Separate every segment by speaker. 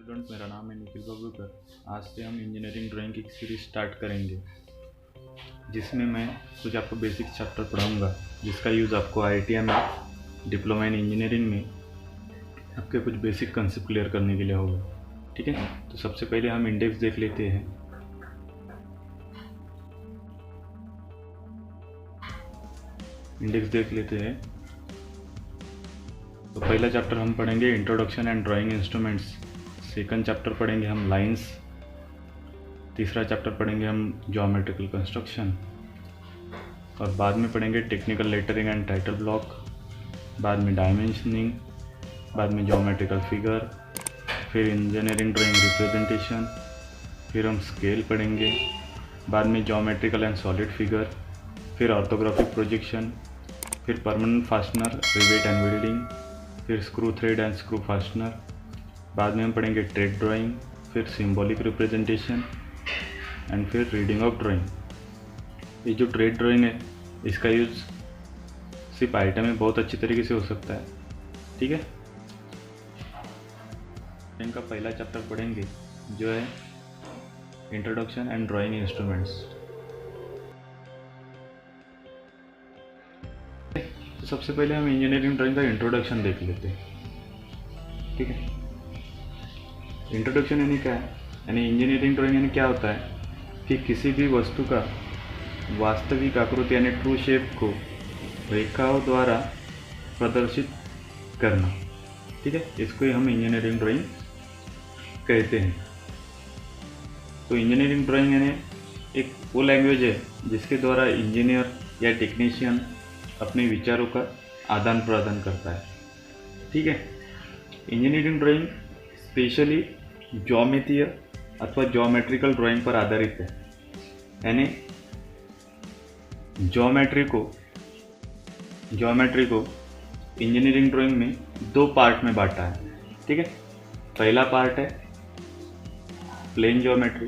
Speaker 1: Student, मेरा नाम है निखिल बबलूकर। आज से हम इंजीनियरिंग ड्राइंग की सीरीज स्टार्ट करेंगे, जिसमें मैं कुछ आपको बेसिक चैप्टर पढ़ाऊंगा, जिसका यूज़ आपको IITM में डिप्लोमा इन इंजीनियरिंग में आपके कुछ बेसिक कंसेप्ट क्लियर करने के लिए होगा। ठीक है, तो सबसे पहले हम इंडेक्स देख लेते हैं। इंडेक्स देख लेते हैं तो पहला चैप्टर हम पढ़ेंगे introduction and drawing instruments. Second chapter पढ़ेंगे हम लाइंस। तीसरा चैप्टर पढ़ेंगे हम ज्योमेट्रिकल कंस्ट्रक्शन, और बाद में पढ़ेंगे technical lettering and title block, बाद में डायमेंशनिंग, बाद में ज्योमेट्रिकल फिगर, फिर इंजीनियरिंग ड्राइंग रिप्रेजेंटेशन, फिर हम स्केल पढ़ेंगे, बाद में ज्योमेट्रिकल एंड सॉलिड फिगर, फिर ऑर्थोग्राफिक प्रोजेक्शन, फिर permanent fastener, rivet and welding, फिर screw thread and screw fastener, बाद में हम पढ़ेंगे ट्रेड ड्राइंग, फिर सिंबॉलिक रिप्रेजेंटेशन एंड फिर रीडिंग ऑफ ड्राइंग। ये जो ट्रेड ड्राइंग है, इसका यूज़ सिर्फ आइटम में बहुत अच्छी तरीके से हो सकता है। ठीक है, इनका पहला चैप्टर पढ़ेंगे जो है इंट्रोडक्शन एंड ड्राइंग इंस्ट्रूमेंट्स। तो सबसे पहले हम इंजीनियरिंग ड्राइंग का इंट्रोडक्शन देख लेते हैं। ठीक है, इंट्रोडक्शन यानी क्या है, यानी इंजीनियरिंग ड्राइंग यानी क्या होता है कि किसी भी वस्तु का वास्तविक आकृति यानी ट्रू शेप को रेखाओं द्वारा प्रदर्शित करना। ठीक है, इसको ही हम इंजीनियरिंग ड्राइंग कहते हैं। तो इंजीनियरिंग ड्राइंग यानी एक वो लैंग्वेज है जिसके द्वारा इंजीनियर या टेक्नीशियन अपने विचारों का आदान प्रदान करता है। ठीक है, इंजीनियरिंग ड्राइंग स्पेशली ज्योमेट्रीय अथवा ज्योमेट्रिकल ड्राइंग पर आधारित है, यानी ज्योमेट्री को इंजीनियरिंग ड्राइंग में दो पार्ट में बांटा है। ठीक है, पहला पार्ट है प्लेन ज्योमेट्री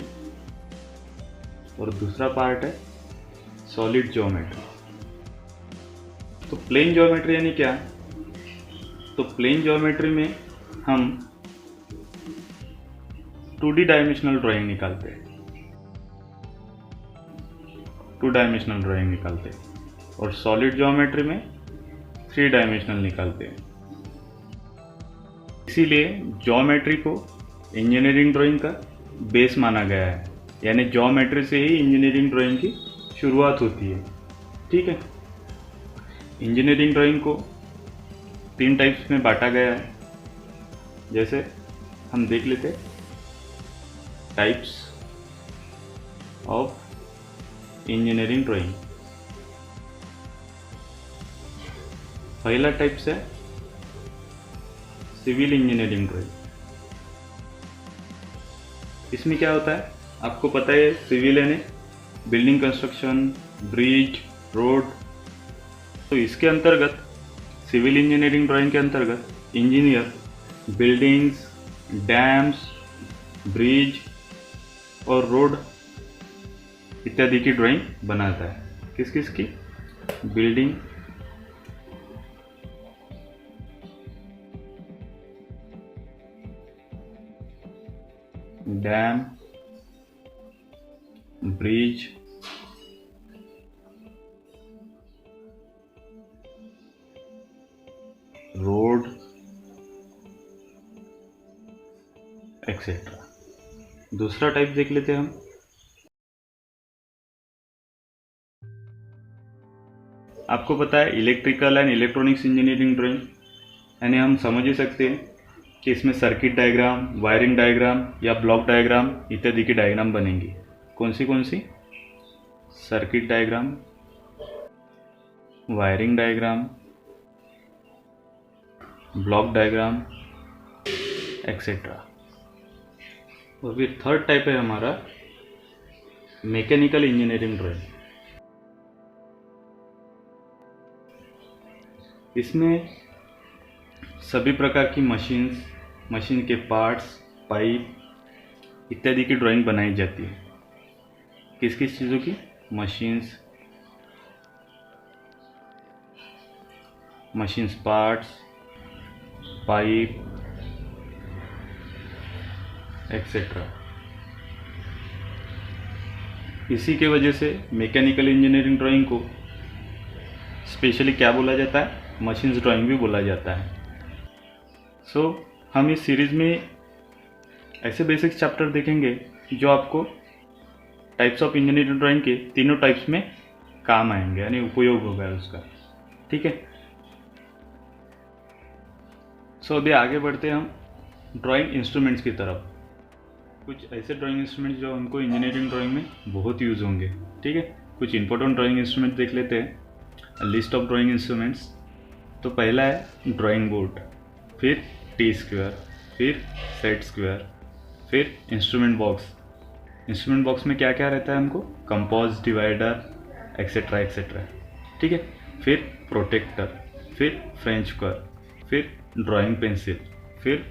Speaker 1: और दूसरा पार्ट है सॉलिड ज्योमेट्री। तो प्लेन ज्योमेट्री यानी क्या? तो प्लेन ज्योमेट्री में हम 2D डायमेंशनल ड्राइंग निकालते हैं, 2 डायमेंशनल ड्राइंग निकालते हैं, और सॉलिड ज्योमेट्री में 3 डायमेंशनल निकालते हैं। इसीलिए ज्योमेट्री को इंजीनियरिंग ड्राइंग का बेस माना गया है, यानी ज्योमेट्री से ही इंजीनियरिंग ड्राइंग की शुरुआत होती है। ठीक है, इंजीनियरिंग ड्राइंग को 3 टाइप्स में बांटा गया है, जैसे हम देख लेते हैं टाइप्स ऑफ इंजीनियरिंग ड्राइंग। पहला टाइप्स है सिविल इंजीनियरिंग ड्राइंग। इसमें क्या होता है, आपको पता है, सिविल यानी बिल्डिंग कंस्ट्रक्शन, ब्रिज, रोड। तो इसके अंतर्गत सिविल इंजीनियरिंग ड्राइंग के अंतर्गत इंजीनियर बिल्डिंग्स, डैम्स, ब्रिज और रोड इत्यादि की ड्राइंग बनाता है। किस किस की? Building, dam, bridge, road etcetera. दूसरा टाइप देख लेते हैं हम, आपको पता है electrical and electronics engineering drawing, यानी हम समझ ही सकते हैं कि इसमें सर्किट डायग्राम, वायरिंग डायग्राम या ब्लॉक डायग्राम इत्यादि की डायग्राम बनेंगी। कौन सी? Circuit diagram, wiring diagram, block diagram etcetera. और फिर थर्ड टाइप है हमारा मैकेनिकल इंजीनियरिंग ड्राइंग। इसमें सभी प्रकार की मशीन के पार्ट्स, पाइप इत्यादि की ड्राइंग बनाई जाती है। किस किस चीज़ों की? Machines parts, pipe, etcetera. इसी के वजह से मैकेनिकल इंजीनियरिंग ड्राइंग को स्पेशली क्या बोला जाता है, मशीन्स ड्राइंग भी बोला जाता है। सो हम इस सीरीज़ में ऐसे बेसिक चैप्टर देखेंगे जो आपको टाइप्स ऑफ इंजीनियरिंग ड्राइंग के तीनों टाइप्स में काम आएंगे, यानी उपयोग होगा उसका। ठीक है, सो अभी आगे बढ़ते हैं हम ड्राइंग इंस्ट्रूमेंट्स की तरफ। कुछ ऐसे ड्राइंग इंस्ट्रूमेंट्स जो हमको इंजीनियरिंग ड्राइंग में बहुत यूज़ होंगे। ठीक है, कुछ इंपॉर्टेंट ड्राइंग इंस्ट्रूमेंट देख लेते हैं। List of drawing instruments. तो पहला है ड्राइंग बोर्ड, फिर टी स्क्वायर, फिर सेट स्क्वायर, फिर इंस्ट्रूमेंट बॉक्स। इंस्ट्रूमेंट बॉक्स में क्या क्या रहता है हमको, कंपास, डिवाइडर, एक्सेट्रा एक्सेट्रा। ठीक है, फिर प्रोटेक्टर, फिर फ्रेंच कर्व, फिर ड्राइंग पेंसिल, फिर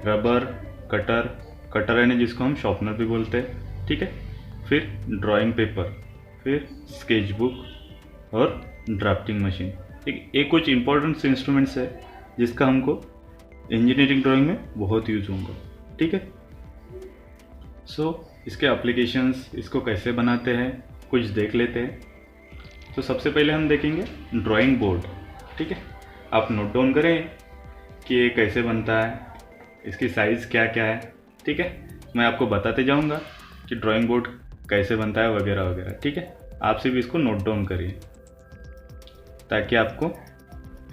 Speaker 1: रबर, कटर, कटर यानी जिसको हम शॉर्पनर भी बोलते हैं। ठीक है, फिर ड्राइंग पेपर, फिर स्केच बुक और ड्राफ्टिंग मशीन। ठीक, ये कुछ इंपॉर्टेंट इंस्ट्रूमेंट्स है जिसका हमको इंजीनियरिंग ड्राइंग में बहुत यूज होगा। ठीक है, सो इसके एप्लीकेशंस, इसको कैसे बनाते हैं कुछ देख लेते हैं। तो सबसे पहले हम देखेंगे ड्राइंग बोर्ड। ठीक है, आप नोट डाउन करें कि ये कैसे बनता है, इसकी साइज़ क्या क्या है। ठीक है, मैं आपको बताते जाऊंगा कि ड्राइंग बोर्ड कैसे बनता है वगैरह वगैरह। ठीक है, आप सिर्फ इसको नोट डाउन करिए ताकि आपको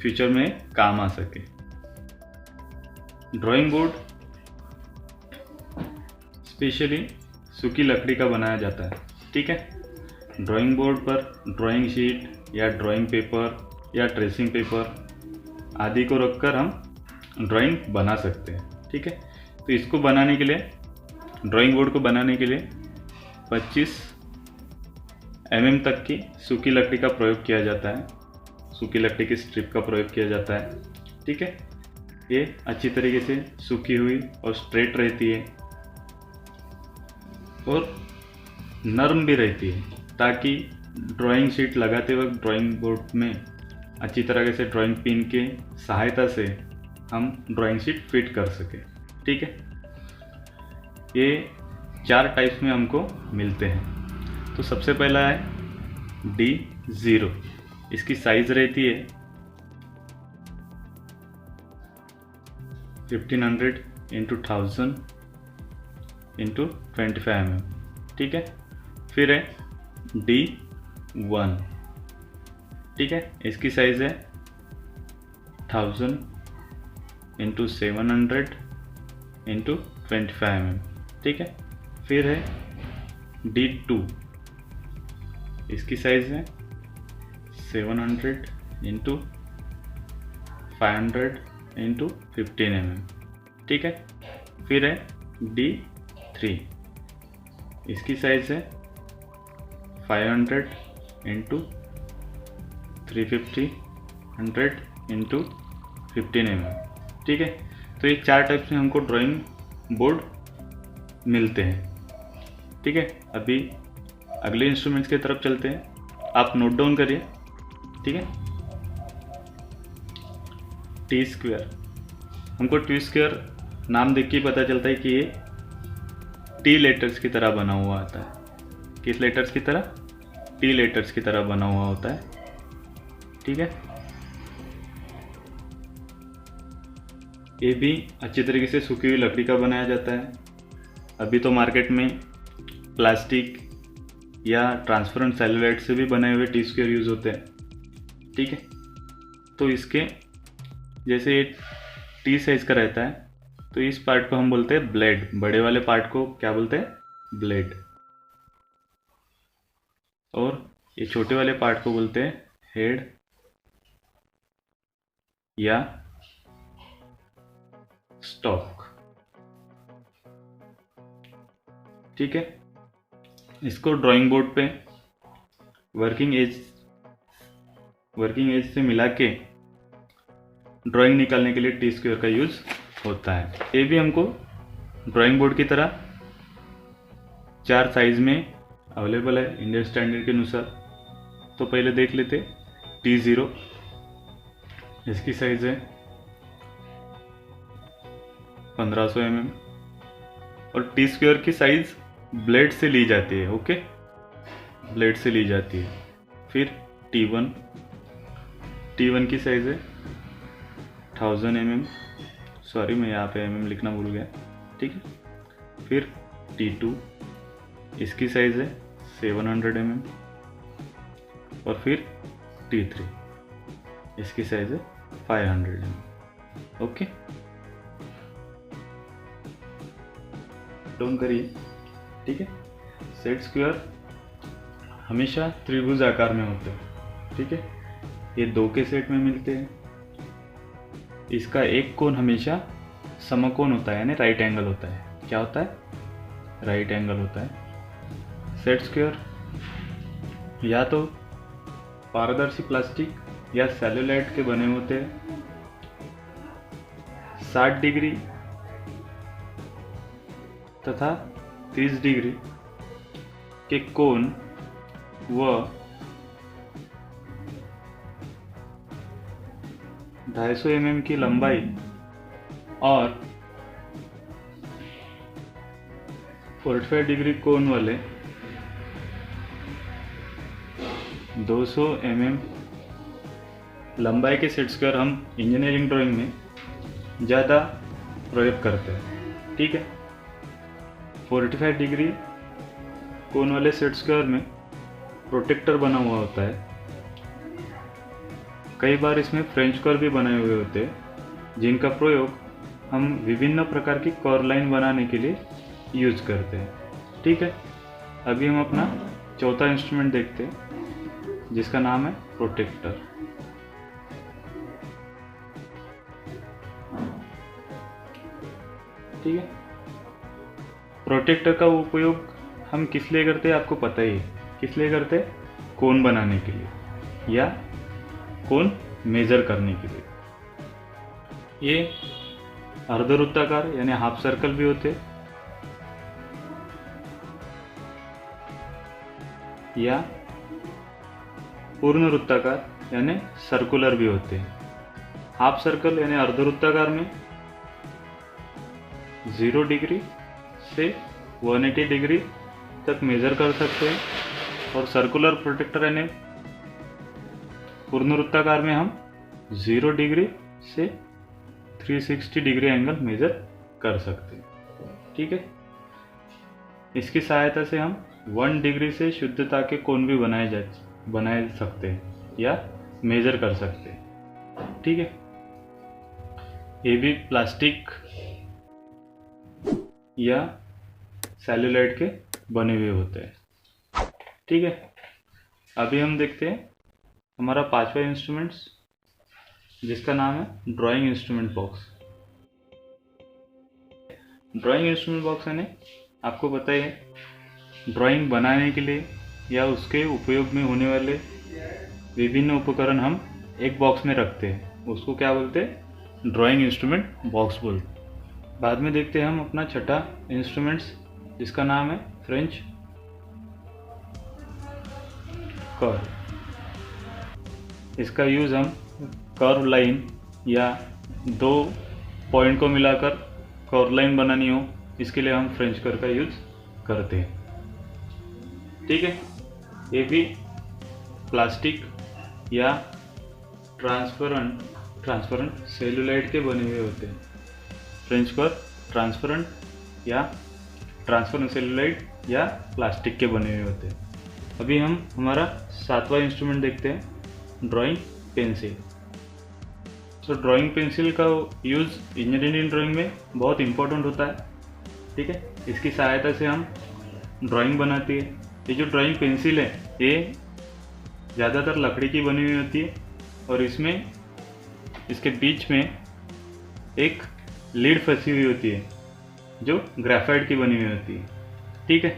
Speaker 1: फ्यूचर में काम आ सके। ड्राइंग बोर्ड स्पेशली सूखी लकड़ी का बनाया जाता है। ठीक है, ड्राइंग बोर्ड पर ड्राइंग शीट या ड्राइंग पेपर या ट्रेसिंग पेपर आदि को रखकर हम ड्राइंग बना सकते हैं। ठीक है, तो इसको बनाने के लिए, ड्राइंग बोर्ड को बनाने के लिए 25 mm तक की सूखी लकड़ी का प्रयोग किया जाता है। सूखी लकड़ी की स्ट्रिप का प्रयोग किया जाता है। ठीक है, ये अच्छी तरीके से सूखी हुई और स्ट्रेट रहती है और नरम भी रहती है ताकि ड्राइंग शीट लगाते वक्त ड्राइंग बोर्ड में अच्छी तरीके से ड्राइंग पिन के सहायता से हम ड्राइंग शीट फिट कर सकें। ठीक है, ये 4 टाइप्स में हमको मिलते हैं। तो सबसे पहला है D0। इसकी साइज रहती है 1500 × 1000 × 25 mm। ठीक है, फिर है D1। ठीक है, इसकी साइज है 1000 × 700 × 25 mm। ठीक है, फिर है D2। इसकी साइज है 700 × 500 × 15 mm। ठीक है, फिर है D3। इसकी साइज है 500 × 350 100 × 15 mm। ठीक है, तो ये 4 टाइप्स में हमको ड्राइंग बोर्ड मिलते हैं। ठीक है, अभी अगले इंस्ट्रूमेंट्स की तरफ चलते हैं। आप नोट डाउन करिए। ठीक है, टी स्क्वायर। हमको टी स्क्वायर नाम देख के पता चलता है कि ये टी लेटर्स की तरह बना हुआ आता है। किस लेटर्स की तरह? टी लेटर्स की तरह बना हुआ होता है। ठीक है, ये भी अच्छी तरीके से सूखी हुई लकड़ी का बनाया जाता है। अभी तो मार्केट में प्लास्टिक या ट्रांसपेरेंट सेलुलोइड से भी बने हुए टी स्क्वायर यूज़ होते हैं। ठीक है, तो इसके जैसे ये टी साइज का रहता है तो इस पार्ट को हम बोलते हैं ब्लेड। बड़े वाले पार्ट को क्या बोलते हैं? ब्लेड। और ये छोटे वाले पार्ट को बोलते हैं हेड या स्टॉक। ठीक है, इसको ड्राइंग बोर्ड पे वर्किंग एज से मिला के ड्राइंग निकालने के लिए टी स्क्वायर का यूज होता है। ये भी हमको ड्राइंग बोर्ड की तरह 4 साइज में अवेलेबल है इंडियन स्टैंडर्ड के अनुसार। तो पहले देख लेते T0। इसकी साइज है 1500 mm। और टी स्क्वायर की साइज ब्लेड से ली जाती है। ओके, ब्लेड से ली जाती है। फिर T1 की साइज है 1000 mm, सॉरी मैं यहाँ पे mm लिखना भूल गया, ठीक है। फिर T2 इसकी साइज है 700 mm, और फिर T3 इसकी साइज है 500 mm। ओके, डाउन करिए, ठीक है। सेट स्क्वायर हमेशा त्रिभुज आकार में होते हैं, ठीक है। ये 2 के सेट में मिलते हैं। इसका एक कोण हमेशा समकोण होता है, यानी राइट एंगल होता है। क्या होता है? राइट एंगल होता है। सेट स्क्वायर या तो पारदर्शी प्लास्टिक या सेल्यूलाइड के बने होते हैं। 60 डिग्री तथा 30 डिग्री के कोण व 250 mm की लंबाई और 45 डिग्री कोण वाले 200 mm लंबाई के सेट स्क्वायर हम इंजीनियरिंग ड्राइंग में ज़्यादा प्रयोग करते हैं, ठीक है। 45 डिग्री कोण वाले सेट स्क्वायर में प्रोटेक्टर बना हुआ होता है। कई बार इसमें फ्रेंच कर्व भी बनाए हुए होते हैं, जिनका प्रयोग हम विभिन्न प्रकार की कर्व लाइन बनाने के लिए यूज करते हैं, ठीक है। अभी हम अपना चौथा इंस्ट्रूमेंट देखते हैं, जिसका नाम है प्रोटेक्टर। ठीक है, प्रोटेक्टर का उपयोग हम किस लिए करते हैं आपको पता ही है। किस लिए करते हैं? कोण बनाने के लिए या कोण मेजर करने के लिए। ये अर्धवृत्ताकार यानी हाफ सर्कल भी होते या पूर्ण वृत्ताकार यानी सर्कुलर भी होते हैं। हाफ सर्कल यानी अर्धवृत्ताकार में 0 डिग्री से 180 डिग्री तक मेजर कर सकते हैं, और सर्कुलर प्रोटेक्टर यानी पूर्ण वृत्ताकार में हम 0 डिग्री से 360 डिग्री एंगल मेजर कर सकते हैं, ठीक है। इसकी सहायता से हम 1 डिग्री से शुद्धता के कोण भी बनाए सकते हैं या मेजर कर सकते हैं, ठीक है। ये भी प्लास्टिक या सेल्यूलाइड के बने हुए होते हैं, ठीक है। अभी हम देखते हैं हमारा 5वां इंस्ट्रूमेंट्स, जिसका नाम है drawing instrument box. Drawing instrument box यानी आपको पता ही है, ड्राइंग बनाने के लिए या उसके उपयोग में होने वाले विभिन्न उपकरण हम एक बॉक्स में रखते हैं, उसको क्या बोलते हैं? ड्राइंग इंस्ट्रूमेंट बॉक्स बोलते हैं। बाद में देखते हैं हम अपना छठा इंस्ट्रूमेंट्स, जिसका नाम है फ्रेंच कर्व। इसका यूज़ हम कर्व लाइन या 2 पॉइंट को मिलाकर कर्व लाइन बनानी हो, इसके लिए हम फ्रेंच कर्व का यूज़ करते हैं, ठीक है। ये भी प्लास्टिक या ट्रांसपेरेंट सेल्यूलाइड के बने हुए होते हैं। फ्रेंच कर्व ट्रांसपेरेंट सेल्यूलाइड या प्लास्टिक के बने हुए होते हैं। अभी हम हमारा 7वां इंस्ट्रूमेंट देखते हैं, ड्राइंग पेंसिल। तो ड्राइंग पेंसिल का यूज़ इंजीनियरिंग ड्राइंग में बहुत इम्पोर्टेंट होता है, ठीक है। इसकी सहायता से हम ड्राइंग बनाती है। ये जो ड्राइंग पेंसिल है ये ज़्यादातर लकड़ी की बनी हुई होती है, और इसमें इसके बीच में एक लीड फंसी हुई होती है जो ग्रेफाइट की बनी हुई होती है, ठीक है।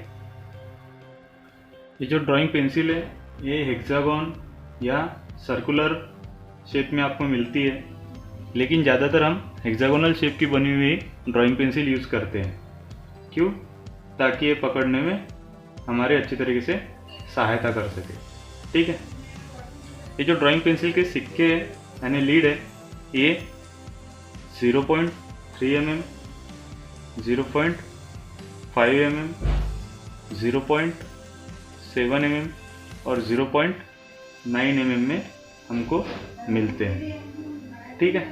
Speaker 1: ये जो ड्राइंग पेंसिल है ये हेक्सागोन या सर्कुलर शेप में आपको मिलती है, लेकिन ज़्यादातर हम हेक्सागोनल शेप की बनी हुई ड्राइंग पेंसिल यूज़ करते हैं। क्यों? ताकि ये पकड़ने में हमारे अच्छी तरीके से सहायता कर सके, ठीक है। ये जो ड्राइंग पेंसिल के सिक्के यानी लीड है ये 0.3 mm, 0.5 5 mm, 0.7 mm और 0.9 mm में हमको मिलते हैं। ठीक है,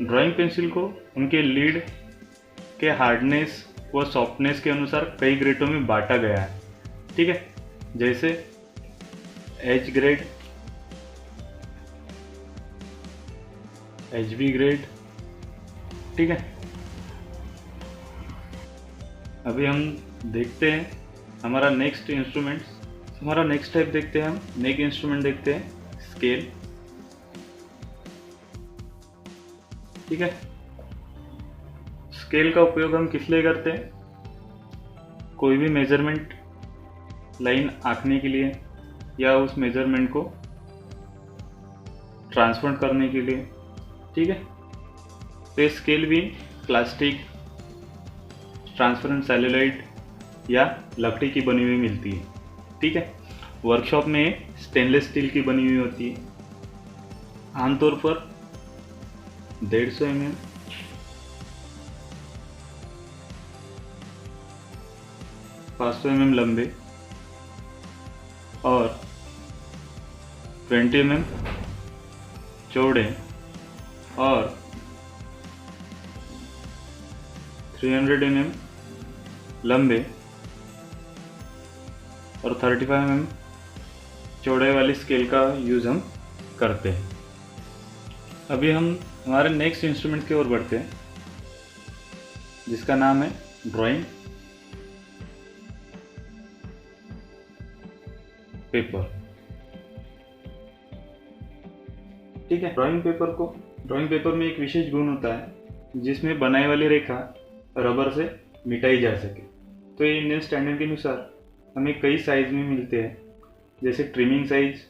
Speaker 1: ड्राइंग पेंसिल को उनके लीड के हार्डनेस व सॉफ्टनेस के अनुसार कई ग्रेडों में बांटा गया है। ठीक है, जैसे एच ग्रेड, HB ग्रेड। ठीक है, अभी हम देखते हैं हमारा नेक्स्ट टाइप देखते हैं। हम नेक्स्ट इंस्ट्रूमेंट देखते हैं, स्केल। ठीक है, स्केल का उपयोग हम किस लिए करते हैं? कोई भी मेजरमेंट लाइन आंकने के लिए या उस मेजरमेंट को ट्रांसफर करने के लिए। ठीक है, तो स्केल भी प्लास्टिक, ट्रांसपेरेंट सेलुलोइड या लकड़ी की बनी हुई मिलती है। ठीक है, वर्कशॉप में स्टेनलेस स्टील की बनी हुई होती है, आमतौर पर 150 mm, 500 mm लंबे और 20 mm चौड़े और 300 mm लंबे और 35 mm चौड़ाई वाली स्केल का यूज़ हम करते हैं। अभी हम हमारे नेक्स्ट इंस्ट्रूमेंट की ओर बढ़ते हैं, जिसका नाम है ड्राइंग पेपर। ठीक है, ड्राइंग पेपर में एक विशेष गुण होता है जिसमें बनाई वाली रेखा रबर से मिटाई जा सके। तो ये इंडियन स्टैंडर्ड के अनुसार हमें कई साइज में मिलते हैं, जैसे ट्रिमिंग साइज,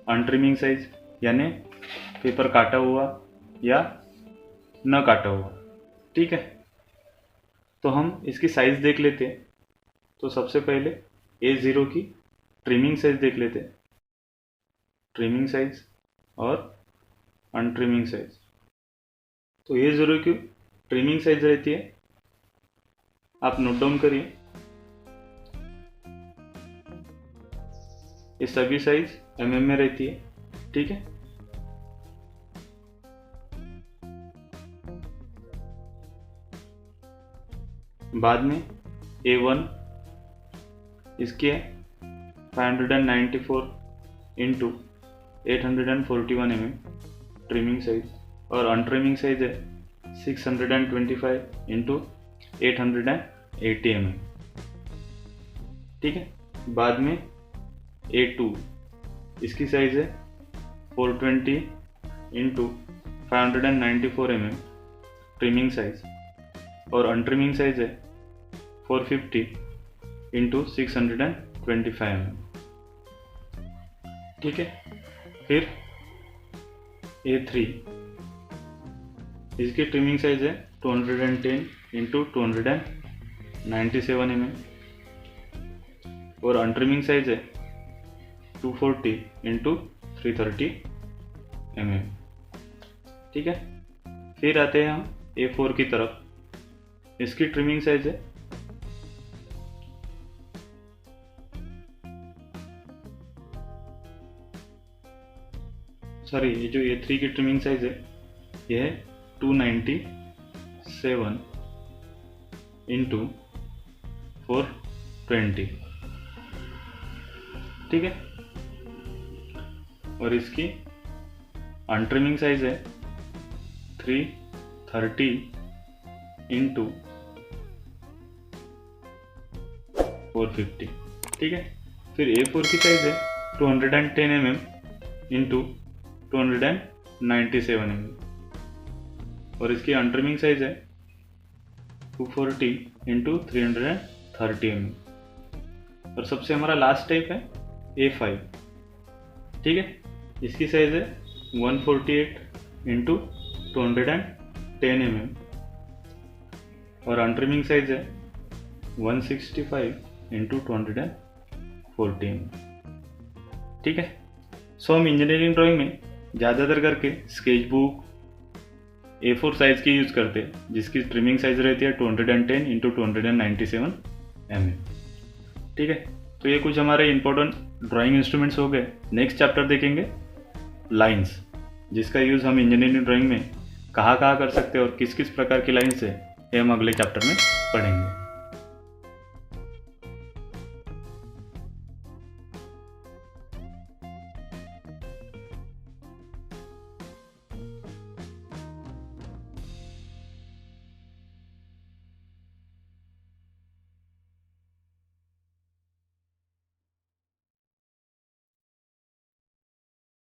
Speaker 1: अनट्रिमिंग साइज, यानी पेपर काटा हुआ या न काटा हुआ। ठीक है, तो हम इसकी साइज देख लेते हैं। तो सबसे पहले A0 की ट्रिमिंग साइज देख लेते हैं, ट्रिमिंग साइज और अनट्रिमिंग साइज। तो A0 की ट्रिमिंग साइज रहती है, आप नोट डाउन करिए, ये सभी साइज mm में रहती है। ठीक है, बाद में A1 इसकी है 594 इंटू 841 mm ट्रिमिंग साइज और अनट्रिमिंग साइज है 625 इंटू 880 mm। ठीक है, बाद में A2 इसकी साइज है 420 इंटू 594 mm ट्रिमिंग साइज और अनट्रिमिंग साइज है 450 इंटू 625 mm। ठीक है, फिर A3 इसकी ट्रिमिंग साइज है 210 इंटू 297 mm और अनट्रिमिंग साइज है 240 इंटू 330 mm। ठीक है, फिर आते हैं हम A4 की तरफ। इसकी ट्रिमिंग साइज है ये जो A3 की ट्रिमिंग साइज है यह है 297 इंटू 420। ठीक है, और इसकी अनट्रिमिंग साइज है 330 इंटू 450। ठीक है, फिर A4 की साइज है 210 mm इंटू 297 mm और इसकी अनट्रिमिंग साइज है 240 इंटू 330 mm। और सबसे हमारा लास्ट टाइप है A5। ठीक है, इसकी साइज है 148 इंटू 210 mm और अनट्रिमिंग साइज है 165 इंटू 240 mm। ठीक है, सो हम इंजीनियरिंग ड्राइंग में ज़्यादातर करके स्केच बुक A4 साइज की यूज़ करते हैं, जिसकी ट्रिमिंग साइज रहती है 210 इंटू 297 ठीक है, तो ये कुछ हमारे इम्पोर्टेंट ड्राइंग इंस्ट्रूमेंट्स हो गए। नेक्स्ट चैप्टर देखेंगे लाइंस, जिसका यूज़ हम इंजीनियरिंग ड्राइंग में कहाँ कहाँ कर सकते हैं और किस किस प्रकार की लाइंस है, ये हम अगले चैप्टर में पढ़ेंगे।